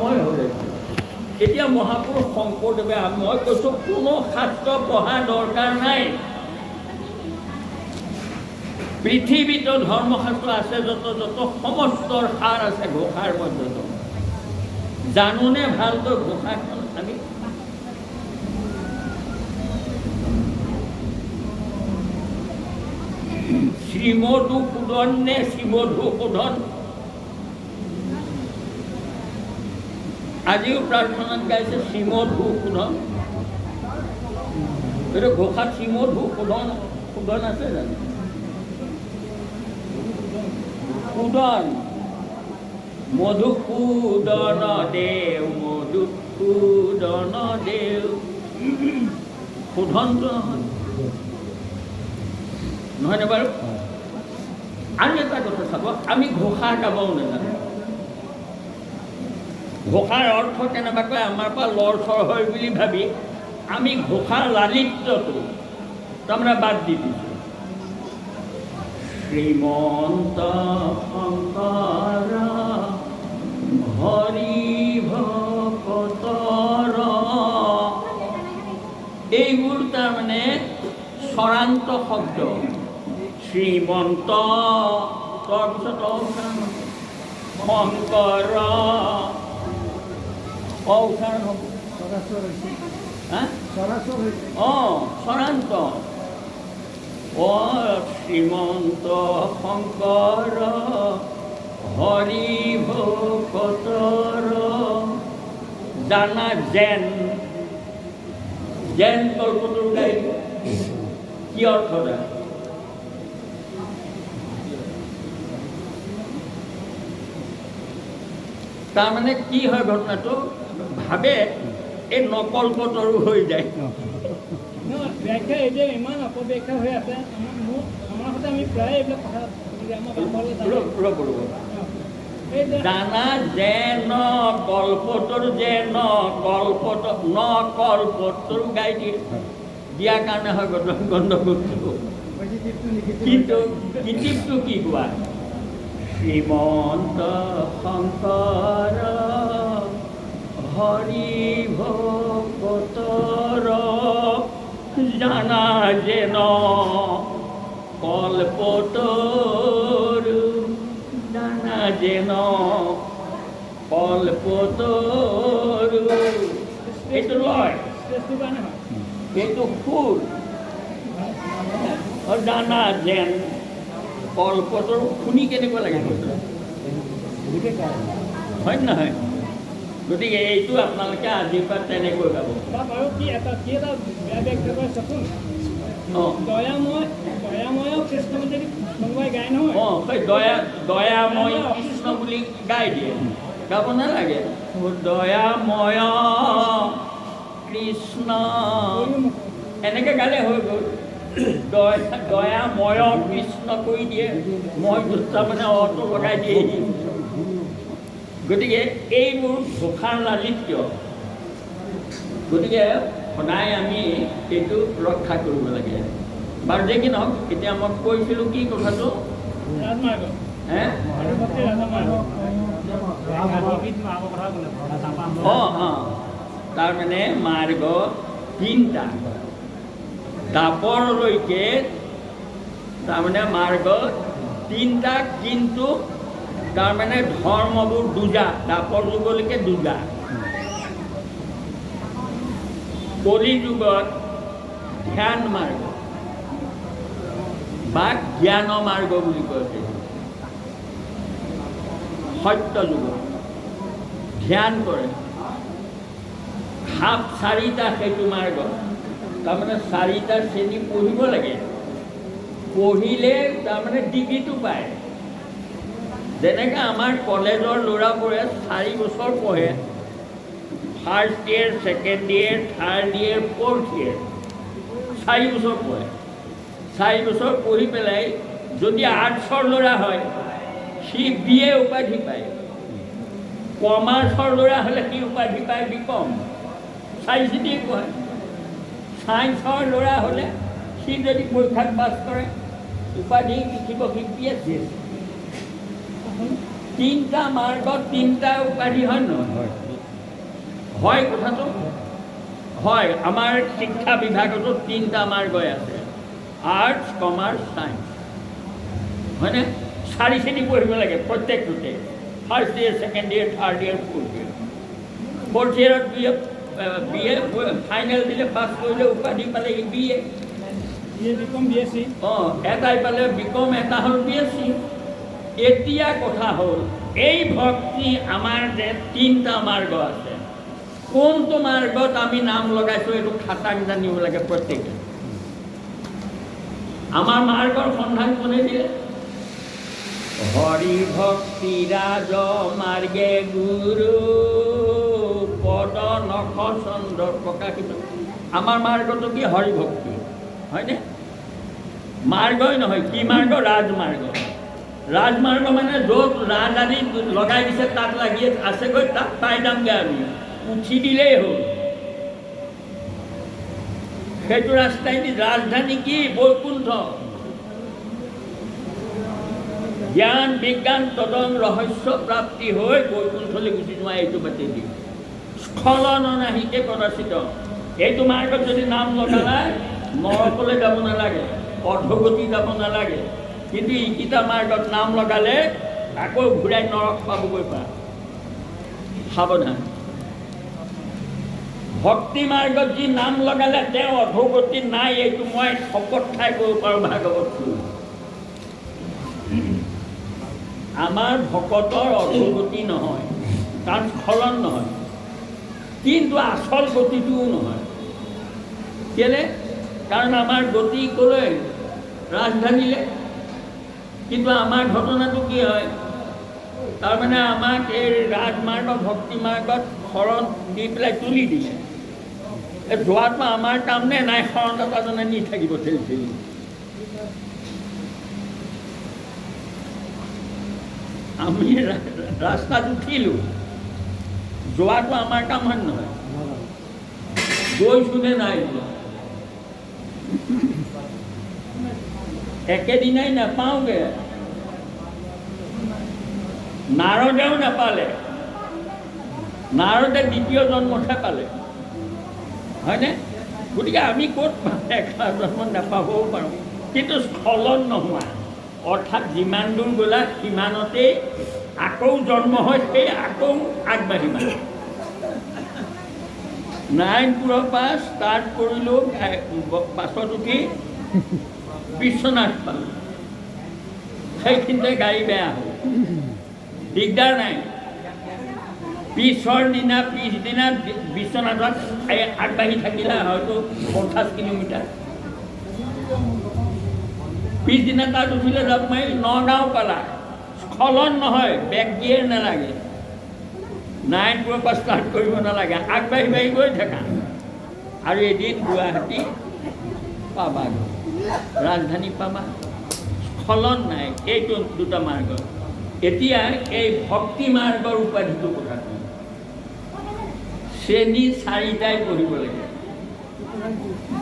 সময় হলে এতিয়া মহাপুৰুষ শংকৰদেৱে মই কৈছোঁ কোনো শাস্ত্ৰ পঢ়া দৰকাৰ নাই। পৃথিৱীতো ধৰ্মশাস্ত্ৰ আছে যত যত সমস্তৰ সাৰ আছে ঘোষাৰ মধ্যত। জানোনে ভালকৈ ঘোষাখন আমি শ্ৰীমধু শোধন নে শ্ৰীমধু শোধন? আজিও প্ৰাৰ্থনাত গাইছে শ্ৰীমধু শোধন। এইটো ঘোষাত শ্ৰীমধু শোধন শোধন আছে জানো? শোধন মধুসূদন দেৱ মধুসূদন দেৱ শোধনটো নহয়নে বাৰু? আৰু এটা কথা চাব, আমি ঘোষা গাবও নাজানো। ঘোষাৰ অৰ্থ কেনেবাকৈ আমাৰ পৰা লৰচৰ হয় বুলি ভাবি আমি ঘোষাৰ লালিত্যটো তাৰমানে বাদ দি দিছোঁ। শ্ৰীমন্ত শংকৰ হৰি ভকতৰ, এইবোৰ তাৰমানে স্বৰান্ত শব্দ। শ্ৰীমন্ত তাৰপিছত শংকৰ অউচাৰণ হ'ব স্বৰান্ত। শ্ৰীমন্ত শংকৰ হৰি ভকতৰ জানা যেন যেন কল্পটোৰ গাই কি অৰ্থ যায়? তাৰমানে কি হয় ঘটনাটো ভাবে এই নকল্পতৰো হৈ যায়। ব্যাখ্যা এতিয়া ইমান অপব্যাখ্যা হৈ আছে, আমাৰ সৈতে আমি প্ৰায় এইবিলাক কথা জানা যে ন কল্পতৰ যে ন কল্পত ন কল্পতৰো গাই দিয়ে দিয়াৰ কাৰণে হয় গণ্ডগোলটো। কিন্তু কিটিপটো কি কোৱা? শ্ৰীমন্ত শংকৰ হৰি ভকতৰ জানা যেন কল্পতৰ জানা যেন কল্পতৰ। এইটো লয়, এইটো সুৰ। জানা যেন কল্পতৰ শুনি কেনেকুৱা লাগে হয় নহয়? গতিকে এইটো আপোনালোকে আজিৰ পৰা তেনেকৈ গাব। বাৰু কি এটা বেয়া ব্যাখ্যা কৰে চাচোন। দয়াময় কৃষ্ণ যদি কোনোবাই গায় নহয়, দয়াময় কৃষ্ণ বুলি গাই দিয়ে, গাব নালাগে। দয়াময় কৃষ্ণ এনেকৈ গালে হৈ গ'ল। দয়াময় কৃষ্ণ কৰি দিয়ে, মই তাৰমানে অটো লগাই দিয়ে। গতিকে এইবোৰ ঘোষাৰ লালিত্য। গতিকে সদায় আমি এইটো ৰক্ষা কৰিব লাগে। বাৰু যে কি নহওক, এতিয়া মই কৈছিলোঁ কি কথাটো তাৰমানে মাৰ্গ তিনিটা দাপৰলৈকে, তাৰমানে মাৰ্গ তিনিটা, কিন্তু তাৰমানে ধৰ্মবোৰ দুজা, দাপৰ যুগলৈকে দুজা। কলি যুগত ধ্যান মাৰ্গ বা জ্ঞান মাৰ্গ বুলি কয়। সত্য যুগত ধ্যান কৰে, সাপ চাৰিটা, সেইটো মাৰ্গ। তাৰমানে চাৰিটা শ্ৰেণী পঢ়িব লাগে, পঢ়িলে তাৰমানে ডিগ্ৰীটো পায়। যেনেকৈ আমাৰ কলেজৰ ল'ৰাবোৰে 4 বছৰ পঢ়ে, first year, second year, third year, fourth year, 4 বছৰ পঢ়ে। 4 বছৰ পঢ়ি পেলাই যদি আৰ্টছৰ ল'ৰা হয় সি BA উপাধি পায়, কমাৰ্চৰ ল'ৰা হ'লে সি উপাধি পায় BCom, চাই চিতি পঢ়ে। ছায়েন্সৰ ল'ৰা হ'লে সি যদি পৰীক্ষাত পাছ কৰে উপাধি লিখিব সি PhD। তিনিটা মাৰ্গত তিনিটা উপাধি হয় নহয়? হয় কথাটো হয়। আমাৰ শিক্ষা বিভাগতো তিনিটা মাৰ্গই আছে, আৰ্টছ, কমাৰ্চ, ছায়েন্স, হয়নে? 4 শ্ৰেণী পঢ়িব লাগে প্ৰত্যেকটোতে, first year, second year, third year, fourth ইয়েৰত বি এ ফাইনেল দিলে, পাছ কৰিলে উপাধি পালে BA। BCom, BSc। অঁ, এটাই পালে BCom, এটা হ'ল BSc। এতিয়া কথা হ'ল এই ভক্তি আমাৰ যে তিনিটা মাৰ্গ আছে, কোনটো মাৰ্গত আমি নাম লগাইছোঁ এইটো খাটাং জানিব লাগে প্ৰত্যেকে। আমাৰ মাৰ্গৰ সন্ধান কোনে দিয়ে? হৰি ভক্তি ৰাজ মাৰ্গে গুৰু পদ নখ চন্দ্ৰ প্ৰকাশিত। আমাৰ মাৰ্গটো কি? হৰি ভক্তি, হয়নে? মাৰ্গই নহয়, কি মাৰ্গ? ৰাজমাৰ্গ। ৰাজমাৰ্গ মানে য'ত ৰাজ আদি লগাই দিছে তাত লাগি আছেগৈ, তাত পাই যামগৈ আমি, উঠি দিলেই হ'ল। সেইটো ৰাস্তাইদি ৰাজধানী কি? বৈকুণ্ঠ। জ্ঞান বিজ্ঞান তদং ৰহস্য প্ৰাপ্তি হৈ বৈকুণ্ঠলৈ গুচি যোৱা এইটো বাটেদি। স্খলন নাহিকে প্ৰদৰ্শিত। এইটো মাৰ্গত যদি নাম লগালে নৰকলৈ যাব নালাগে, অধোগতি যাব নালাগে, কিন্তু ইকেইটা মাৰ্গত নাম লগালে আকৌ ঘূৰাই নৰক পাবগৈ পায়। সাৱধান। ভক্তি মাৰ্গত যি নাম লগালে তেওঁ অধোগতি নাই, এইটো মই শপত খাই ক'ব পাৰোঁ ভাগৱত। আমাৰ ভকতৰ অধোগতি নহয়, কাৰণ স্খলন নহয়, কিন্তু আচল গতিটোও নহয়। কেলে? কাৰণ আমাৰ গতি ক'লৈ? ৰাজধানীলৈ। কিন্তু আমাৰ ঘটনাটো কি হয়? তাৰমানে আমাক এই ৰাজমাৰ্গ ভক্তি মাৰ্গত শৰণ দি পেলাই তুলি দিলে। এই যোৱাটো আমাৰ কাম নে নাই? শৰণদাতাজনে নি থাকিব ঠেলি ঠেলি। আমি ৰাস্তাত উঠিলোঁ, যোৱাটো আমাৰ কাম হয় নহয়? গৈছোঁ নে নাই যোৱা? একেদিনাই নাপাওঁগৈ। নাৰদেও নাপালে, নাৰদে দ্বিতীয় জন্মতহে পালে, হয়নে? গতিকে আমি ক'ত একেবাৰে জন্ম নাপাবও পাৰোঁ, কিন্তু স্খলন নোহোৱা, অৰ্থাৎ যিমান দূৰ গ'লা সিমানতেই আকৌ জন্ম হয়, সেই আকৌ আগবাঢ়িবা। নাৰায়ণপুৰৰ পৰা ষ্টাৰ্ট কৰিলোঁ, বাছত উঠি বিশ্বনাথ পালোঁ, সেইখিনিতে গাড়ী বেয়া হ'ল, দিগদাৰ নাই। পিছদিনা বিশ্বনাথত আগবাঢ়ি থাকিলে হয়তো 50 কিলোমিটাৰ। পিছদিনা তাত উঠিলে যাব মাৰি নগাঁও পালা। স্খলন নহয়, বেগ গিয়েৰ নালাগে, নাৰায়ণপুৰৰ পৰা ষ্টাৰ্ট কৰিব নালাগে, আগবাঢ়ি বাঢ়ি গৈ থাকা আৰু এদিন গুৱাহাটী পাবা, ৰাজধানী পাবা। স্খলন নাই। এইটো দুটা মাৰ্গ। এতিয়া এই ভক্তি মাৰ্গৰ উপাধিটোৰ কথা কওঁ। শ্ৰেণী 4টাই পঢ়িব লাগে,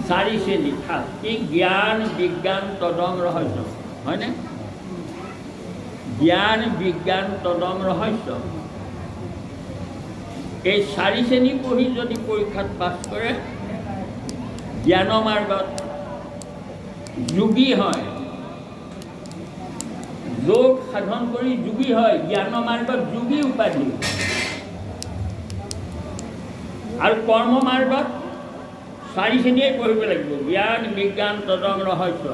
4 শ্ৰেণী। কি? জ্ঞান বিজ্ঞান তদং ৰহস্য, হয়নে? জ্ঞান বিজ্ঞান তদং ৰহস্য। এই 4 শ্ৰেণী পঢ়ি যদি পৰীক্ষাত পাছ কৰে, জ্ঞান মাৰ্গত যোগী হয়, যোগ সাধন কৰি যোগী হয়, জ্ঞান মাৰ্গত যোগী উপাধি। আৰু কৰ্ম মাৰ্গত 4 শ্ৰেণীয়ে পঢ়িব লাগিব, জ্ঞান বিজ্ঞান তদং ৰহস্য।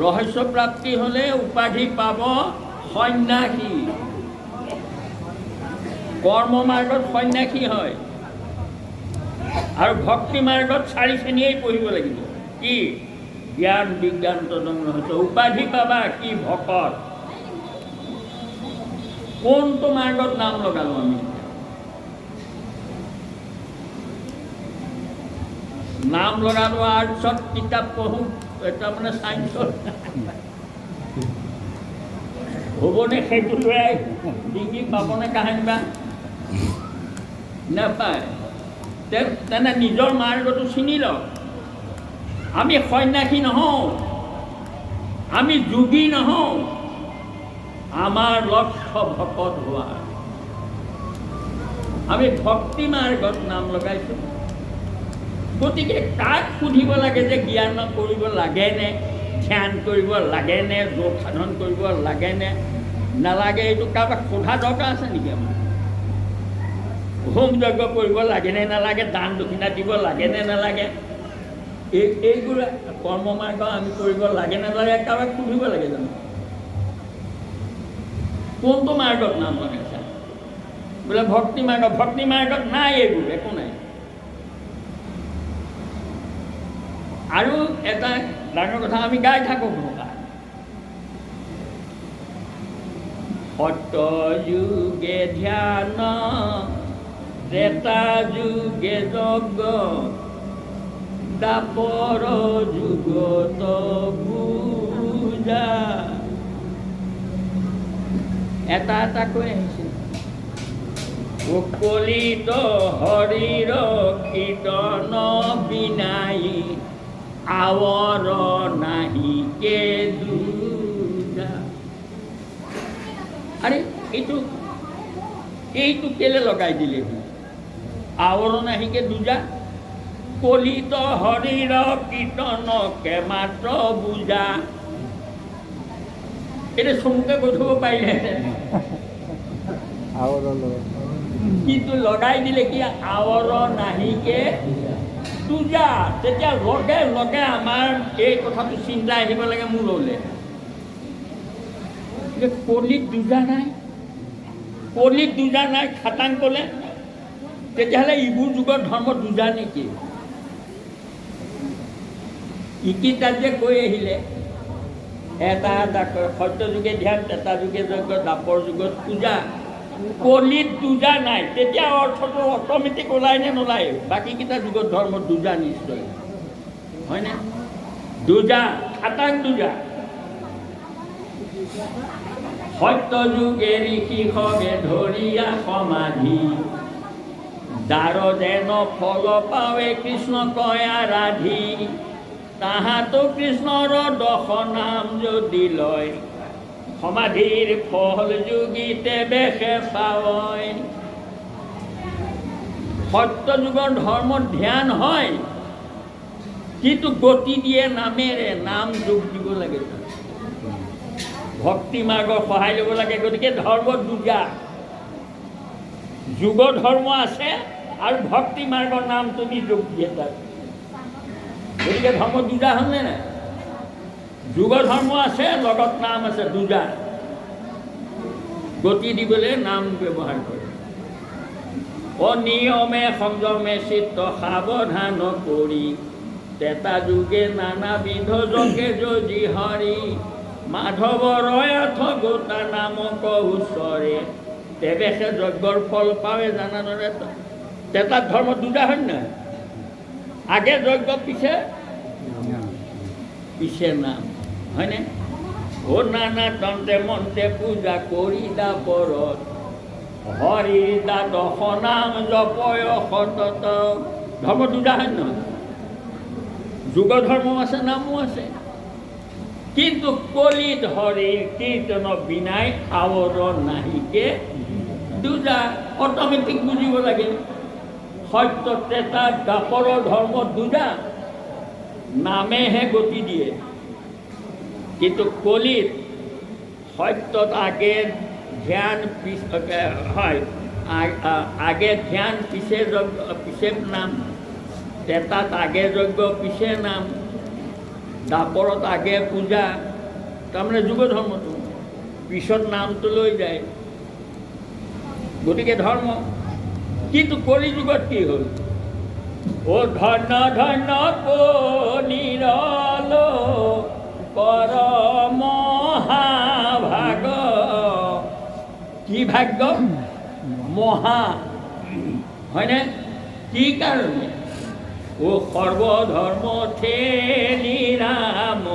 ৰহস্য প্ৰাপ্তি হ'লে উপাধি পাব সন্ন্যাসী। কৰ্ম মাৰ্গত সন্ন্যাসী হয়, আৰু ভক্তি মাৰ্গত 4 শ্ৰেণীয়েই পঢ়িব লাগিব। কি? জ্ঞান বিজ্ঞান তদং ৰহস্য। উপাধি পাবা কি? ভকত। কোনটো মাৰ্গত নাম লগালোঁ আমি? নাম লগালোঁ আৰ্টছত, কিতাপ পঢ়োঁ, তাৰমানে ছায়েন্সত হ'বনে? সেইটো লৈ ডিগ্ৰী পাবনে কাহানিবা? নাপায়। তেনে নিজৰ মাৰ্গটো চিনি লওক। আমি সন্ন্যাসী নহওঁ, আমি যোগী নহওঁ, আমাৰ লক্ষ্য ভকত হোৱা। আমি ভক্তি মাৰ্গত নাম লগাইছোঁ। গতিকে কাক সুধিব লাগে যে জ্ঞান কৰিব লাগেনে, ধ্যান কৰিব লাগেনে, যোগ সাধন কৰিব লাগেনে নালাগে, এইটো কাৰোবাক সোধা দৰকাৰ আছে নেকি? আমাৰ হোম যজ্ঞ কৰিব লাগেনে নালাগে, দান দক্ষিণা দিব লাগেনে নালাগে, এইবোৰ কৰ্ম মাৰ্গ আমি কৰিব লাগে নালাগে কাৰোবাক সুধিব লাগে জানো? কোনটো মাৰ্গত নাম লগাইছে? বোলে ভক্তি মাৰ্গত নাই, এইবোৰ একো নাই। আৰু এটা ডাঙৰ কথা, আমি গাই থাকোঁ ভোকা সত্য যুগে ধ্যান, ত্ৰেতা যুগে যজ্ঞ, দাপৰ যুগত পূজা। এটা এটা কৈ আহিছিল। কলিত হৰিৰ কীৰ্তন বিনাই, আৱৰ নাহি কে দুজা। আৰে এইটো কেলে লগাই দিলে? আৱৰ নাহি কে দুজা, কলিত হৰিৰ কীৰ্তন কে মাত্ৰ বুজা। এটা চমুকে কৈ থব পাৰিলেহেঁতেন, কিন্তু লগাই দিলে কি আৱৰ নাহিকে দুজা। তেতিয়া লগে লগে আমাৰ এই কথাটো চিন্তা আহিব লাগে মূললৈ যে কলিত দুজা নাই, কলিত দুজা নাই খাটাং ক'লে, তেতিয়াহ'লে ইবোৰ যুগৰ ধৰ্ম দুজা নেকি? ইকিতাত যে কৈ আহিলে এটা এটা কয় সত্য যুগে ধ্যান, ত্ৰেতা যুগে যজ্ঞ, দাপৰ যুগত পূজা, কলিত দুজা নাই, তেতিয়া অৰ্থটো অট'মেটিক ওলাই নে নোলায়? বাকীকেইটা যুগত ধৰ্ম দুজা নিশ্চয়, হয়নে? দুজা, খাটাং দুজা। সত্য যুগে ঋষি খগে ধৰিয়া সমাধি, যাৰ যেন ফল পাৱে কৃষ্ণ কয় আৰাধি, তাহাতো কৃষ্ণৰ দশ নাম যদি লয়, সমাধিৰ ফল যোগীতে বেশে পাৱয়। সত্য যুগৰ ধৰ্মত ধ্যান হয়, কিন্তু গতি দিয়ে নামেৰে, নাম যোগ দিব লাগে, ভক্তি মাৰ্গৰ সহায় ল'ব লাগে। গতিকে ধৰ্ম দুজা, যুগ ধৰ্ম আছে আৰু ভক্তি মাৰ্গৰ নাম তুমি যোগ দিয়ে তাত। গতিকে ধৰ্ম দুজা হ'লনে নাই? যুগ ধৰ্ম আছে, লগত নাম আছে, দুজা। গতি দিবলৈ নাম ব্যৱহাৰ কৰে। অনিয়মে সংযমে চিত্ত সাৱধান কৰি, ত্ৰেতা যুগে নানাবিধ যজ্ঞে যজি হৰি, মাধৱৰ অৰ্থ গোটা নামক ওচৰে, তেৱেহে যজ্ঞৰ ফল পাৱে জানানৰে। ত্ৰেতাত ধৰ্ম দুজা হয় নহয়? আগে যজ্ঞ পিছে নাম, হয়নে? ও নানা তন্ত্ৰে মন্ত্ৰে পূজা কৰি দাপৰত, হৰি দা দশ নাম জপয় সতত। ধৰ্ম দুজা হয় নহয়? যুগ ধৰ্ম আছে, নামো আছে, কিন্তু কলিত হৰিৰ কীৰ্তন বিনাই আৱৰ নাহিকে দুজা। অট'মেটিক বুজিব লাগে। সত্য ত্ৰেতা দাপৰৰ ধৰ্ম দুজা, নামেহে গতি দিয়ে, কিন্তু কলিত সত্যত আগে ধ্যান হয়, আগে ধ্যান পিছে যজ্ঞ পিছে নাম, ত্ৰেতাত আগে যজ্ঞ পিছে নাম, দাপৰত আগে পূজা। তাৰমানে যুগ ধৰ্মটো পিছত নামটো লৈ যায়। গতিকে ধৰ্ম, কিন্তু কলি যুগত কি হ'ল? ও ধন্য ধন্য কলিৰ লোকৰ মহাভাগ। কি ভাগ্য? মহা, হয়নে? কি কাৰণে? ও সৰ্বধৰ্ম ঠেলি ৰাম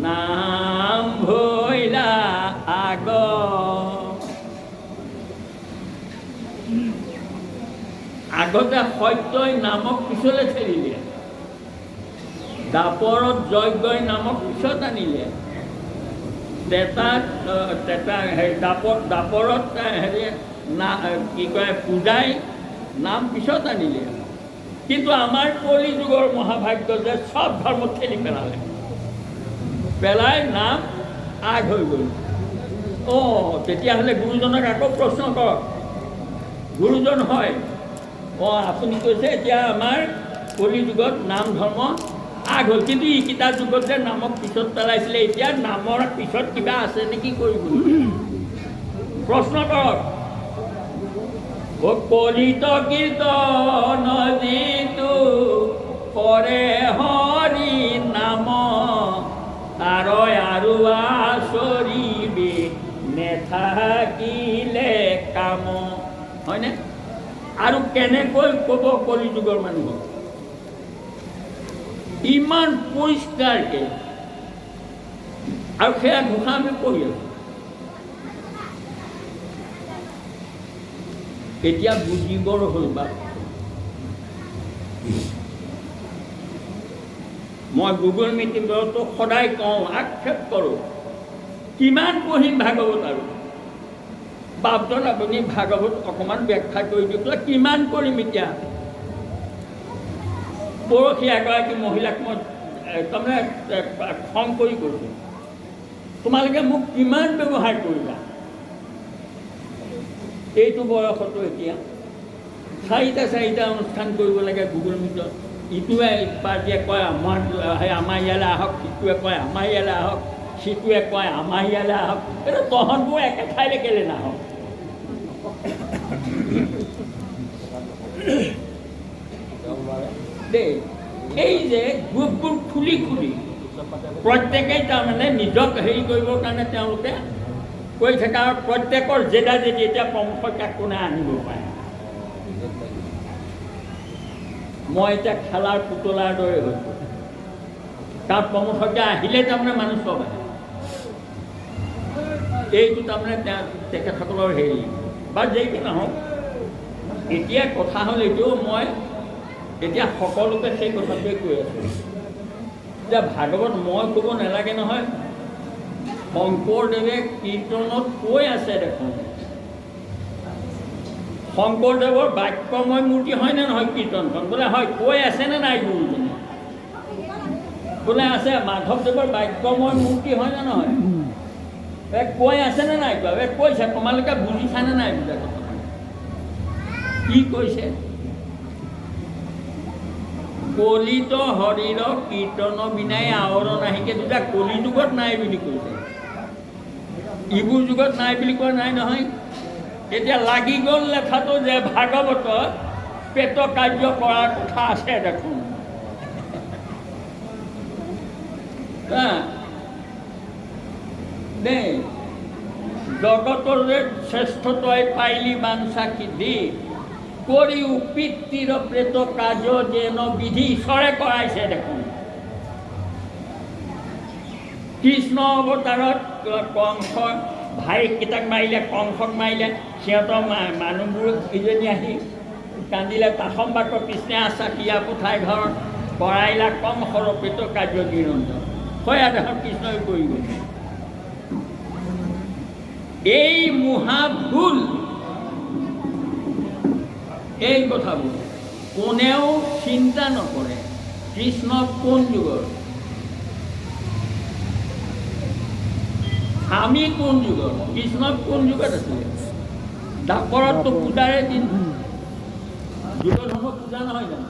নাম ভৈলা আগ। আগতে সত্যই নামক পিছলৈ ঠেলিলে, দাপৰত যজ্ঞই নামক পিছত আনিলে। দাপৰত হেৰি কি কয় পূজাই নাম পিছত আনিলে, কিন্তু আমাৰ কলি যুগৰ মহাভাগ্য যে চব ধৰ্ম ঠেলি পেলাই নাম আগ হৈ গ'ল। তেতিয়াহ'লে গুৰুজনক আকৌ প্ৰশ্ন কৰক। গুৰুজন হয়, আপুনি কৈছে এতিয়া আমাৰ কলি যুগত নাম ধৰ্ম আগ হ'ল, কিন্তু এইকেইটা যুগত যে নামক পিছত পেলাইছিলে, এতিয়া নামৰ পিছত কিবা আছে নেকি কৰিব? প্ৰশ্ন কৰক। কলিত কীৰ্তন যিটো কৰে হৰি নাম, তাৰ আৰু আচৰিবে নেথাকিলে কাম। হয়নে? আৰু কেনেকৈ ক'ব কলি যুগৰ মানুহক ইমান পৰিষ্কাৰকৈ? আৰু সেয়া ঘোষা আমি পঢ়ি আছোঁ। এতিয়া বুজিবৰ হ'ল বা মই গুগল মিটিঙতো সদায় কওঁ, আক্ষেপ কৰোঁ, কিমান পঢ়িম ভাগৱত? আৰু বাপজন আপুনি ভাগৱত অকণমান ব্যাখ্যা কৰি দি পেলাই কিমান কৰিম এতিয়া? পৰহি এগৰাকী মহিলাক মই তাৰমানে খং কৰি কৈছোঁ, তোমালোকে মোক কিমান ব্যৱহাৰ কৰিলা? এইটো বয়সতো এতিয়া চাৰিটা অনুষ্ঠান কৰিব লাগে গুগল মিটত। ইটোৱে পাৰ্টীয়ে কয় আমাৰ ইয়ালৈ আহক, সিটোৱে কয় আমাৰ ইয়ালৈ আহক, সিটোৱে কয় আমাৰ ইয়ালৈ আহক। এইটো তহঁতবোৰ একে ঠাইলৈ কেলৈ নাহক? দেই, এই যে গ্ৰুপবোৰ খুলি প্ৰত্যেকেই তাৰমানে নিজক হেৰি কৰিবৰ কাৰণে তেওঁলোকে কৈ থাকে, আৰু প্ৰত্যেকৰ জেদা জেদি এতিয়া প্ৰমুখক কোনে আনিব পাৰে। মই এতিয়া খেলাৰ পুতলাৰ দৰে হৈছোঁ, কাৰণ প্ৰমুখকে আহিলে তাৰমানে মানুহ চব আহে। এইটো তাৰমানে তেখেতসকলৰ হেৰি বা যেই কি নহওক। এতিয়া কথা হ'ল এইটো, মই এতিয়া সকলোকে সেই কথাটোৱে কৈ আছোঁ যে ভাগৱত মই ক'ব নালাগে নহয়। শংকৰদেৱে কীৰ্তনত কৈ আছে দেখোন, শংকৰদেৱৰ বাক্যময় মূৰ্তি হয়নে নহয় কীৰ্তনখন? বোলে হয়। কৈ আছেনে নাই গুৰুজনে? বোলে আছে। মাধৱদেৱৰ বাক্যময় মূৰ্তি হয়নে নহয়? কৈ আছেনে নাই কোৱা? কৈছে। তোমালোকে বুজিছানে নাই বুজা কথা? কি কৈছে? কলিত হৰিৰ কীৰ্তন বিনাই আৱৰ নাহিকে দুটা কলি যুগত নাই বুলি কৈছে, ইবোৰ যুগত নাই বুলি কোৱা নাই নহয়। এতিয়া লাগি গ'ল লেখাটো যে ভাগৱতত পেট কাৰ্য কৰাৰ কথা আছে দেখোন। দেই, জগতৰ যে শ্ৰেষ্ঠতই পাইলি বাঞ্ছা সিদ্ধি, কৰি পিতৃৰ প্ৰেত কাৰ্য যেন বিধি ঈশ্বৰে কৰাইছে দেখোন। কৃষ্ণ অৱতাৰত কংস ভাইকেইটাক মাৰিলে, কংসক মাৰিলে, সিহঁতৰ মানুহবোৰ ইজনী আহি কান্দিলে। তাসম বাক কৃষ্ণে আছা কিয়া পঠাই ঘৰত কৰাইলা কংসৰ প্ৰেত কাৰ্য নিৰঞ্জন। হয়া দেখোন কৃষ্ণই কৰি গৈছে। এই মহাভুল, এই কথাবোৰ কোনেও চিন্তা নকৰে। কৃষ্ণ কোন যুগৰ, আমি কোন যুগৰ? কৃষ্ণ কোন যুগত আছিলে? দাপৰততো পূজাৰে দিন, যুগত হ'ব পূজা নহয় জানো?